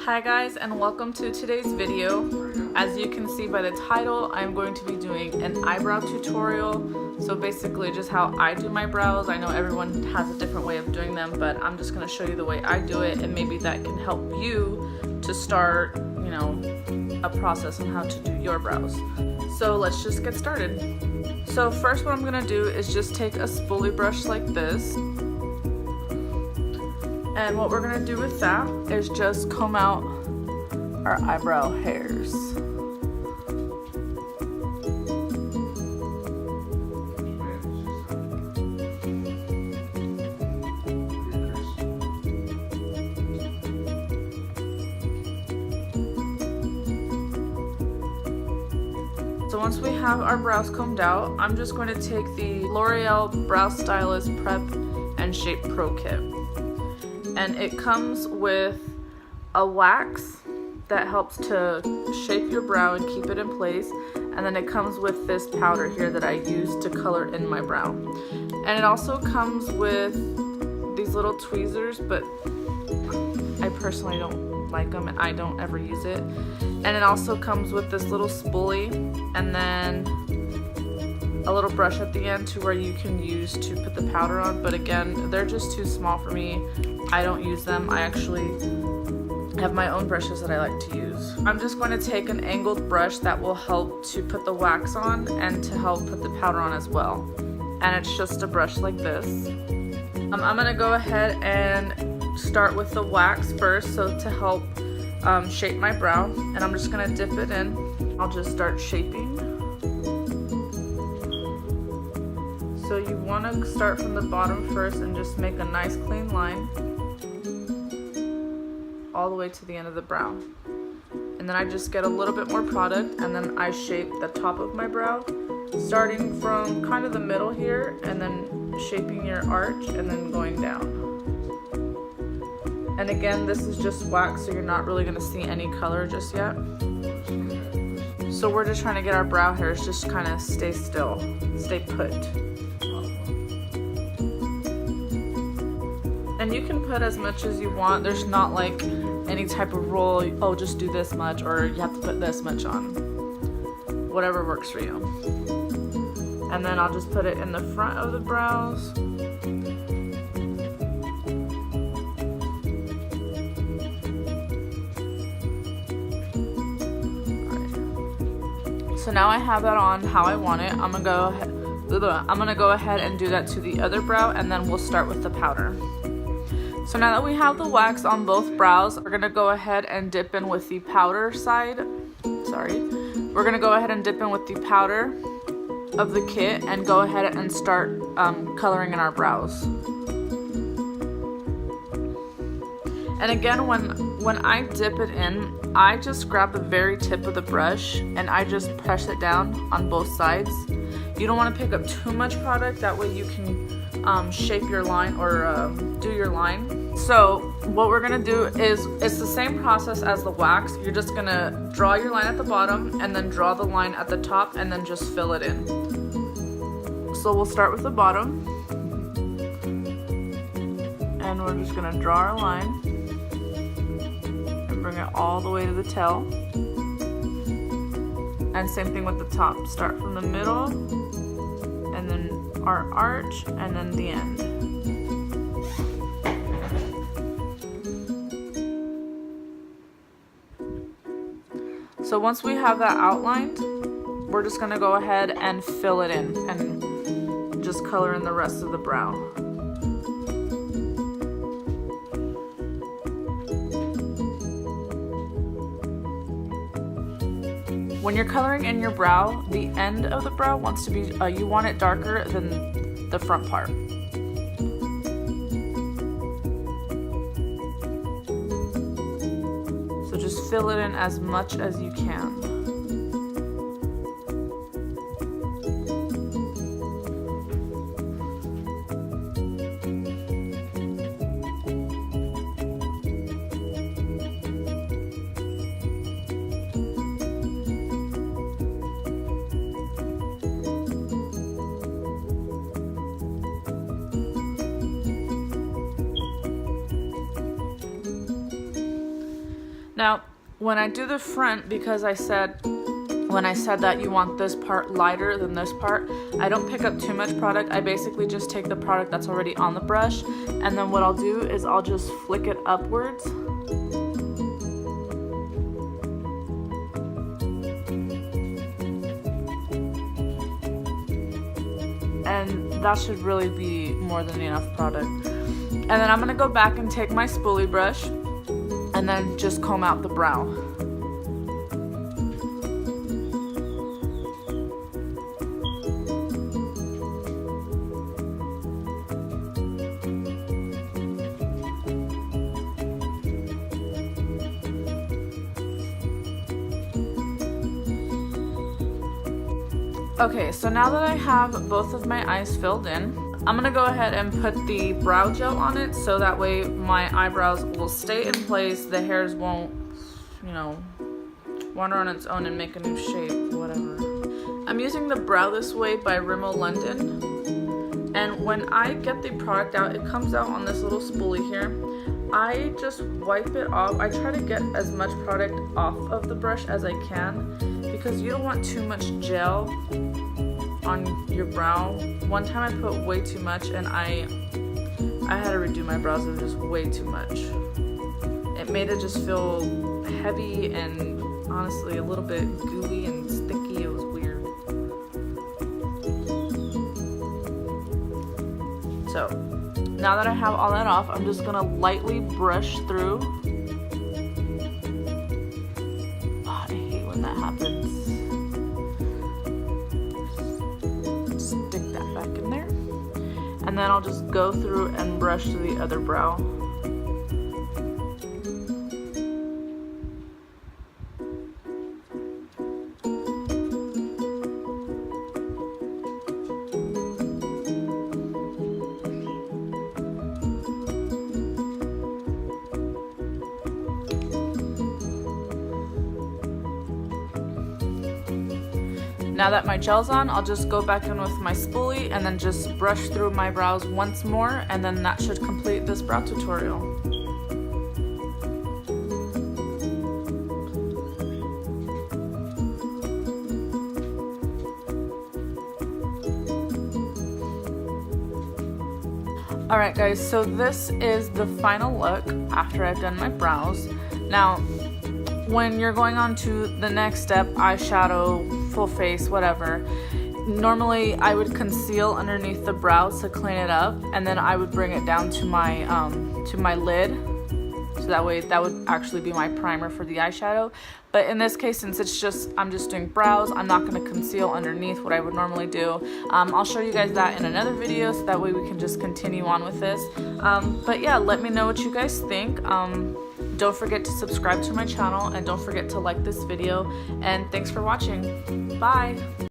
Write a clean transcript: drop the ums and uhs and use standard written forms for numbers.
Hi guys, and welcome to today's video. As you can see by the title, I'm going to be doing an eyebrow tutorial. So basically just how I do my brows. I know everyone has a different way of doing them, but I'm just going to show you the way I do it, and maybe that can help you to start, a process on how to do your brows. So let's just get started. So first what I'm going to do is just take a spoolie brush like this. And what we're going to do with that is just comb out our eyebrow hairs. So once we have our brows combed out, I'm just going to take the L'Oreal Brow Stylist Prep and Shape Pro Kit. And it comes with a wax that helps to shape your brow and keep it in place, and then it comes with this powder here that I use to color in my brow. And it also comes with these little tweezers, but I personally don't like them and I don't ever use it. And it also comes with this little spoolie and then a little brush at the end to where you can use to put the powder on, but again, they're just too small for me. I don't use them. I actually have my own brushes that I like to use. I'm just going to take an angled brush that will help to put the wax on and to help put the powder on as well. And it's just a brush like this. I'm going to go ahead and start with the wax first, so to help shape my brow. And I'm just going to dip it in. I'll just start shaping. So you want to start from the bottom first and just make a nice clean line all the way to the end of the brow. And then I just get a little bit more product and then I shape the top of my brow, starting from kind of the middle here and then shaping your arch and then going down. And again, this is just wax, so you're not really going to see any color just yet. So we're just trying to get our brow hairs just kind of stay still, stay put. And you can put as much as you want. There's not like any type of rule, oh, just do this much, or you have to put this much on. Whatever works for you. And then I'll just put it in the front of the brows. Alright. So now I have that on how I want it. I'm gonna go ahead and do that to the other brow, and then we'll start with the powder. So now that we have the wax on both brows, we're going to go ahead and dip in with the powder side. We're going to go ahead and dip in with the powder of the kit and go ahead and start coloring in our brows. And again, when I dip it in, I just grab the very tip of the brush and I just press it down on both sides. You don't want to pick up too much product, that way you can shape your line or do your line. So what we're gonna do is, it's the same process as the wax. You're just gonna draw your line at the bottom and then draw the line at the top and then just fill it in. So we'll start with the bottom and we're just gonna draw our line and bring it all the way to the tail. And same thing with the top. Start from the middle and then our arch and then the end. So once we have that outlined, we're just gonna go ahead and fill it in and just color in the rest of the brow. When you're coloring in your brow, the end of the brow wants to be, you want it darker than the front part. So just fill it in as much as you can. Now, when I do the front, because when I said that you want this part lighter than this part, I don't pick up too much product. I basically just take the product that's already on the brush, and then what I'll do is I'll just flick it upwards. And that should really be more than enough product. And then I'm gonna go back and take my spoolie brush and then just comb out the brow. Okay, so now that I have both of my eyes filled in, I'm gonna go ahead and put the brow gel on it so that way my eyebrows will stay in place, the hairs won't, you know, wander on its own and make a new shape, whatever. I'm using the Brow This Way by Rimmel London, and when I get the product out, it comes out on this little spoolie here. I just wipe it off. I try to get as much product off of the brush as I can because you don't want too much gel on your brow. One time I put way too much and I had to redo my brows. It was just way too much. It made it just feel heavy and honestly a little bit gooey and sticky. It was weird. So now that I have all that off, I'm just gonna lightly brush through. Oh, I hate when that happens. Stick that back in there. And then I'll just go through and brush to the other brow. Now that my gel's on, I'll just go back in with my spoolie and then just brush through my brows once more, and then that should complete this brow tutorial. Alright guys, so this is the final look after I've done my brows. Now, when you're going on to the next step, eyeshadow, full face, whatever, normally I would conceal underneath the brows to clean it up, and then I would bring it down to my lid, so that way that would actually be my primer for the eyeshadow. But in this case, since I'm just doing brows, I'm not going to conceal underneath what I would normally do. I'll show you guys that in another video, so that way we can just continue on with this. But yeah, let me know what you guys think. Don't forget to subscribe to my channel, and don't forget to like this video, and thanks for watching. Bye!